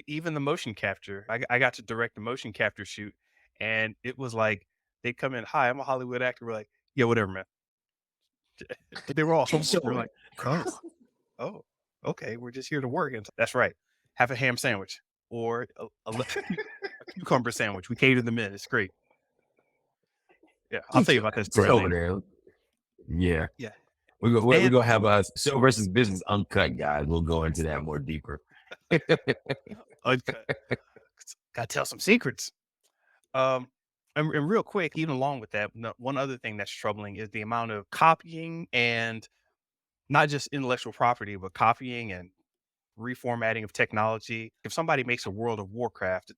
even the motion capture. I got to direct the motion capture shoot, and it was like they come in. Hi, I'm a Hollywood actor. We're like, yeah, whatever, man. They were all. Keep We're showing like, it. oh, oh, okay. We're just here to work. And that's right. Have a ham sandwich or a cucumber sandwich. We cater them in. It's great. Yeah, I'll Keep tell you showing about that it. It's story over later. there. Yeah. Yeah, We're and gonna have a show versus business uncut, guys. We'll go into that more deeper. uncut. Got to tell some secrets. Um, and real quick, even along with that, one other thing that's troubling is the amount of copying and not just intellectual property, but copying and reformatting of technology. If somebody makes a World of Warcraft,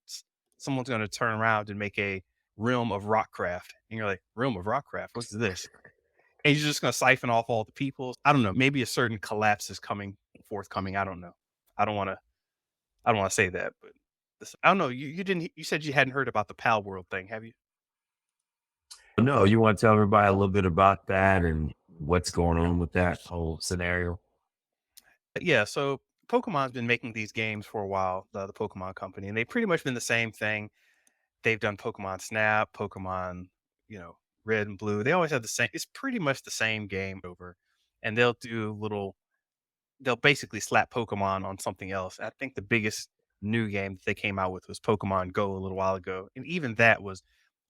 someone's going to turn around and make a Realm of Rockcraft, and you're like, Realm of Rockcraft, what's this? And you're just going to siphon off all the people. I don't know. Maybe a certain collapse is forthcoming. I don't know. I don't want to. I don't want to say that, but I don't know. You didn't. You said you hadn't heard about the Palworld thing, have you? No, you want to tell everybody a little bit about that and what's going on with that whole scenario? Yeah, so Pokemon's been making these games for a while, the Pokemon company, and they've pretty much been the same thing. They've done Pokemon Snap, Pokemon, Red and Blue. They always have the same. It's pretty much the same game over. and they'll basically slap Pokemon on something else. I think the biggest new game that they came out with was Pokemon Go a little while ago, and even that was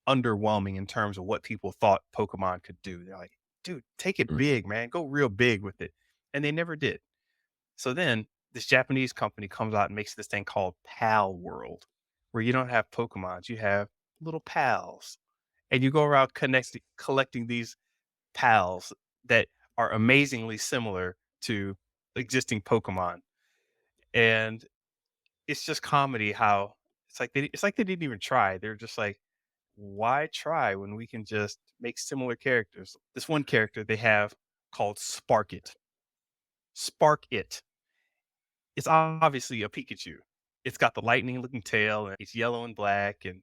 underwhelming in terms of what people thought Pokemon could do. They're like, "Dude, take it Mm. big, man. Go real big with it." And they never did. So then this Japanese company comes out and makes this thing called Palworld, where you don't have Pokemons, you have little pals. And you go around collecting these pals that are amazingly similar to existing Pokemon. And it's just comedy how it's like they didn't even try. They're just like, why try when we can just make similar characters? This one character they have called Spark It. Spark It. It's obviously a Pikachu. It's got the lightning looking tail and it's yellow and black and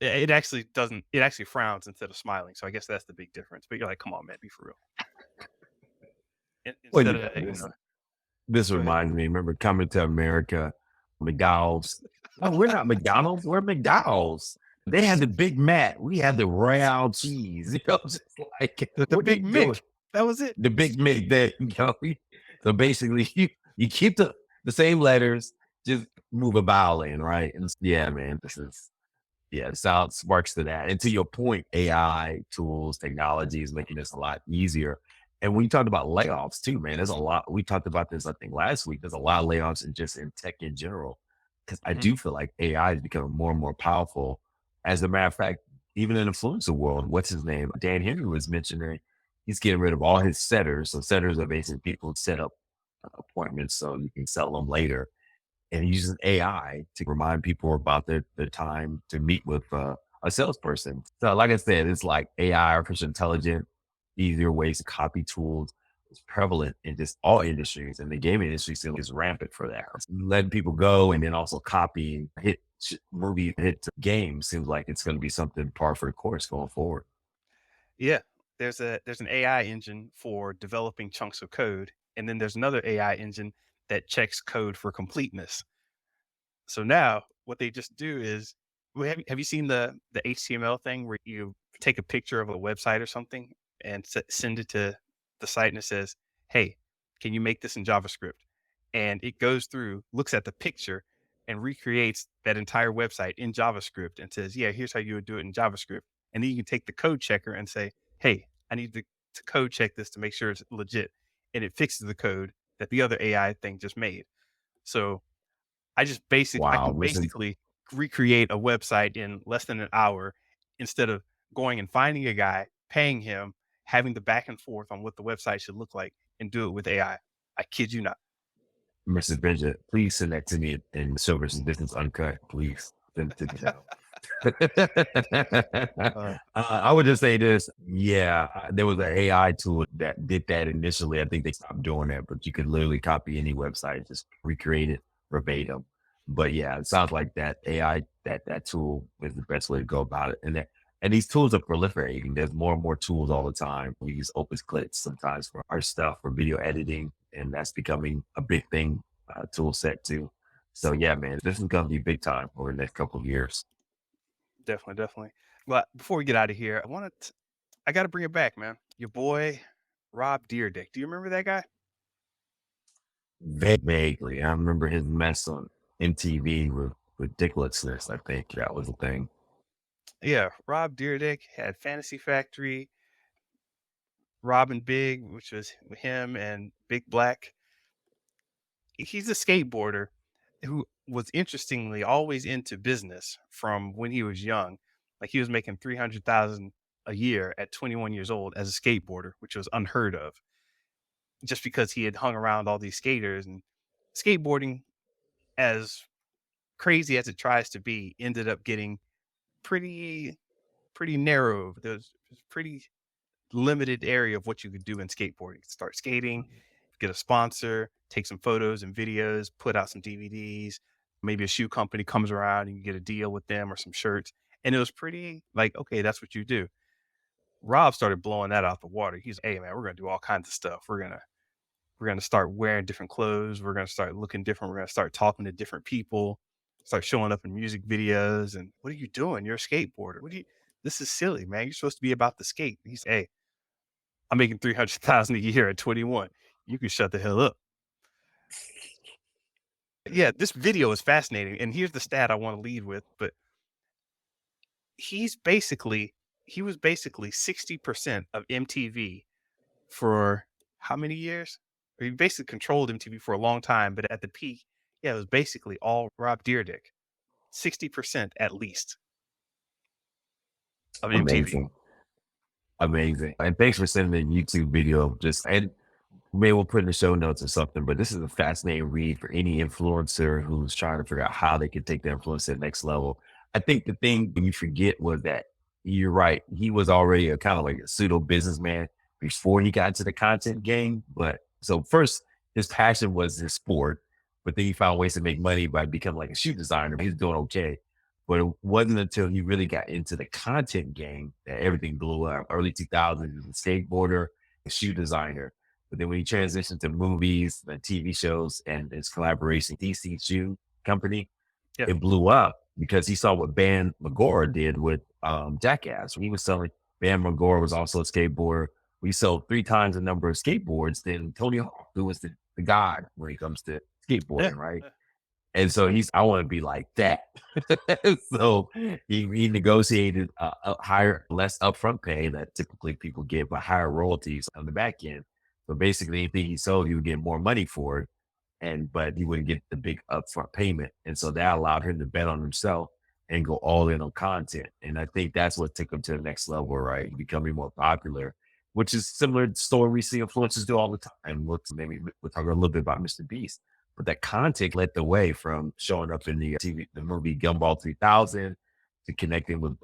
it actually doesn't it actually frowns instead of smiling. So I guess that's the big difference. But you're like, come on, man, be for real. Well, Instead yeah, of, this go ahead. reminds me. Remember coming to America, McDonald's. Oh, we're not McDonald's. We're McDonald's. They had the Big Mac. We had the royal cheese. You know, just like The what are Big you doing? Mick. That was it. The Big Mick. There you go. So basically, you keep the same letters, just move a vowel in, right? And yeah, man, this is yeah, it sounds sparks to that. And to your point, AI tools, technology is making this a lot easier. And when you talked about layoffs too, man, there's a lot. We talked about this, I think, last week. There's a lot of layoffs in just in tech in general. Because I Mhm. do feel like AI is becoming more and more powerful. As a matter of fact, even in the influencer world, what's his name? Dan Henry was mentioning he's getting rid of all his setters. So setters are basically people who set up appointments so you can sell them later and he uses AI to remind people about their time to meet with a salesperson. So, like I said, it's like AI, artificial intelligence, easier ways to copy tools. It's prevalent in just all industries, and the gaming industry still is rampant for that. Letting people go and then also copying movie hit games seems like it's going to be something par for the course going forward. Yeah. There's an AI engine for developing chunks of code, and then there's another AI engine that checks code for completeness. So now what they just do is have you seen the HTML thing where you take a picture of a website or something and send it to the site and it says, "Hey, can you make this in JavaScript?" And it goes through, looks at the picture and recreates that entire website in JavaScript and says, "Yeah, here's how you would do it in JavaScript." And then you can take the code checker and say, "Hey, I need to code check this to make sure it's legit." And it fixes the code that the other AI thing just made. So I Wow, can listen, basically recreate a website in less than an hour instead of going and finding a guy, paying him, having the back and forth on what the website should look like, and do it with AI. I kid you not. Mrs. Bridget, please send that to me in Silver Distance Uncut. Please send it to me now. Uh, I would just say this. Yeah, there was an AI tool that did that initially. I think they stopped doing that, but you could literally copy any website, just recreate it verbatim. But yeah, it sounds like that AI, that tool is the best way to go about it. And these tools are proliferating. There's more and more tools all the time. We use Opus Clips sometimes for our stuff, for video editing, and that's becoming a big thing, tool set too. So yeah, man, this is gonna be big time over the next couple of years. Definitely, definitely. But before we get out of here, I got to bring it back, man. Your boy Rob Deerdick. Do you remember that guy? Vaguely, I remember his mess on MTV with ridiculousness. I think that was the thing. Yeah, Rob Deerdick had Fantasy Factory, Robin Big, which was him and Big Black. He's a skateboarder who was interestingly always into business from when he was young. Like he was making 300,000 a year at 21 years old as a skateboarder, which was unheard of just because he had hung around all these skaters and skateboarding as crazy as it tries to be ended up getting pretty narrow. There's pretty limited area of what you could do in skateboarding. Start skating, get a sponsor, take some photos and videos, put out some DVDs. Maybe a shoe company comes around and you get a deal with them or some shirts. And it was pretty like, okay, that's what you do. Rob started blowing that out the water. He's, hey man, we're gonna do all kinds of stuff. We're gonna start wearing different clothes. We're gonna start looking different. We're gonna start talking to different people. Start showing up in music videos. And what are you doing? You're a skateboarder. What do you? This is silly, man. You're supposed to be about the skate. He's, hey, I'm making 300,000 a year at 21. You can shut the hell up. Yeah, this video is fascinating, and here's the stat I wanna lead with, but he's basically he was basically 60% of MTV for how many years? He basically controlled MTV for a long time, but at the peak, yeah, it was basically all Rob Dyrdek. 60% at least of MTV. Amazing. Amazing. And thanks for sending the YouTube video. Just and maybe we'll put in the show notes or something, but this is a fascinating read for any influencer who's trying to figure out how they can take their influence to the next level. I think the thing you forget was that you're right. He was already a kind of like a pseudo businessman before he got into the content game. But so first, his passion was his sport, but then he found ways to make money by becoming like a shoe designer. He's doing okay. But it wasn't until he really got into the content game that everything blew up. Early 2000s, he was a skateboarder, a shoe designer. But then when he transitioned to movies and TV shows and his collaboration, DC Shoe Company, Yeah, it blew up because he saw what Bam Magora did with Jackass. He was selling, Bam Magora was also a skateboarder. We sold 3 times the number of skateboards than Tony Hawk, who was the god when it comes to yeah, skateboarding, right? yeah, And so I want to be like that. So he negotiated a higher, less upfront pay that typically people get, but higher royalties on the back end. So basically, anything he sold, he would get more money for it, but he wouldn't get the big upfront payment. And so that allowed him to bet on himself and go all in on content. And I think that's what took him to the next level, right? Becoming more popular, which is similar to the story we see influencers do all the time. Maybe we'll talk a little bit about Mr. Beast, but that content led the way from showing up in the TV, the movie Gumball 3000, to connecting with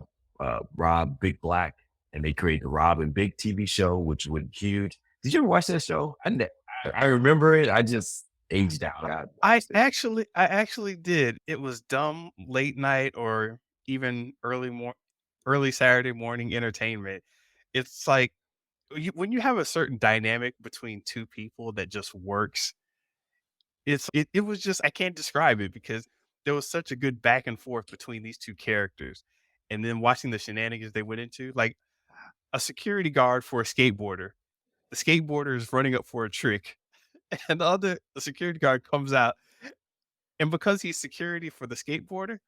Rob Big Black, and they created the Rob and Big TV show, which went huge. Did you ever watch that show? I remember it. I just aged out. I I watched it. actually I actually did. It was dumb late night or even early Saturday morning entertainment. It's like when you have a certain dynamic between 2 people that just works, it was just I can't describe it because there was such a good back and forth between these 2 characters, and then watching the shenanigans they went into, like a security guard for a skateboarder. The skateboarder is running up for a trick, and the security guard comes out, and because he's security for the skateboarder,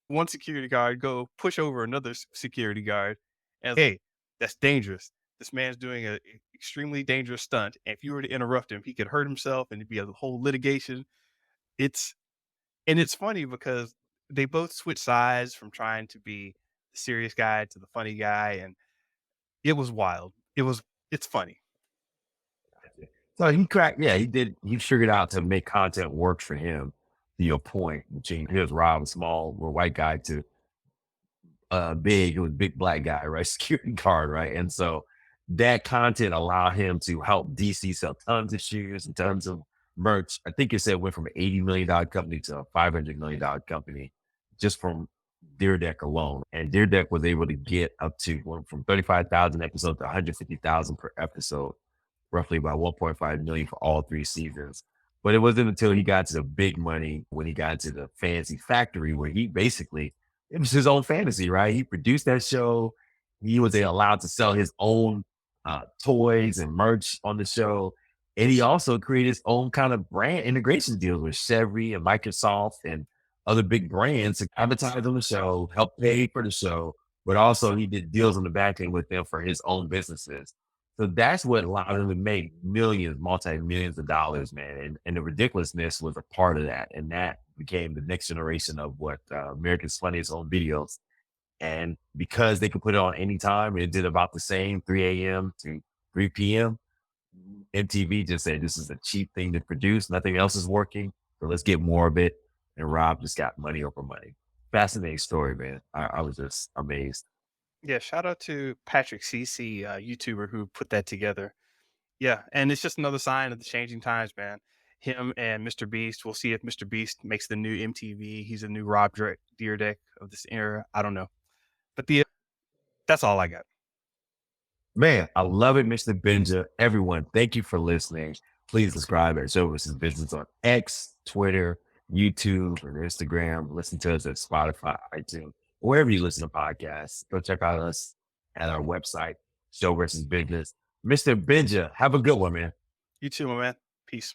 one security guard go push over another security guard and, "Hey, that's dangerous. This man's doing a extremely dangerous stunt. And if you were to interrupt him, he could hurt himself and it'd be a whole litigation." It's and it's funny because they both switch sides from trying to be the serious guy to the funny guy, and it was wild. It's funny. So he cracked, yeah, he did. He figured out to make content work for him. To your point, between here's Rob, a small little white guy, to big, it was big black guy, right? Security guard, right? And so that content allowed him to help DC sell tons of shoes and tons of merch. I think it said it went from an $80 million company to a $500 million company just from Dyrdek alone. And Dyrdek was able to get up to went from 35,000 episodes to 150,000 per episode, roughly about 1.5 million for all 3 seasons. But it wasn't until he got to the big money when he got into the fancy factory where he basically, it was his own fantasy, right? He produced that show. He was allowed to sell his own toys and merch on the show. And he also created his own kind of brand integration deals with Chevy and Microsoft and other big brands to advertise on the show, help pay for the show, but also he did deals on the back end with them for his own businesses. So that's what allowed him to make millions, multi-millions of dollars, man. And the ridiculousness was a part of that. And that became the next generation of what America's Funniest Home Videos. And because they could put it on anytime, it did about the same 3 a.m. to 3 p.m. MTV just said this is a cheap thing to produce. Nothing else is working. So let's get more of it. And Rob just got money over money. Fascinating story, man. I was just amazed. Yeah, shout out to Patrick CC, YouTuber who put that together. Yeah, and it's just another sign of the changing times, man. Him and Mr. Beast. We'll see if Mr. Beast makes the new MTV. He's a new Dyrdek of this era. I don't know, but that's all I got. Man, I love it, Mr. Benja. Everyone, thank you for listening. Please subscribe at Services Business on X, Twitter, YouTube, or Instagram. Listen to us at Spotify, iTunes, wherever you listen to podcasts. Go check out us at our website, Show versus Business. Mr. Benja. Have a good one, man. You too, my man. Peace.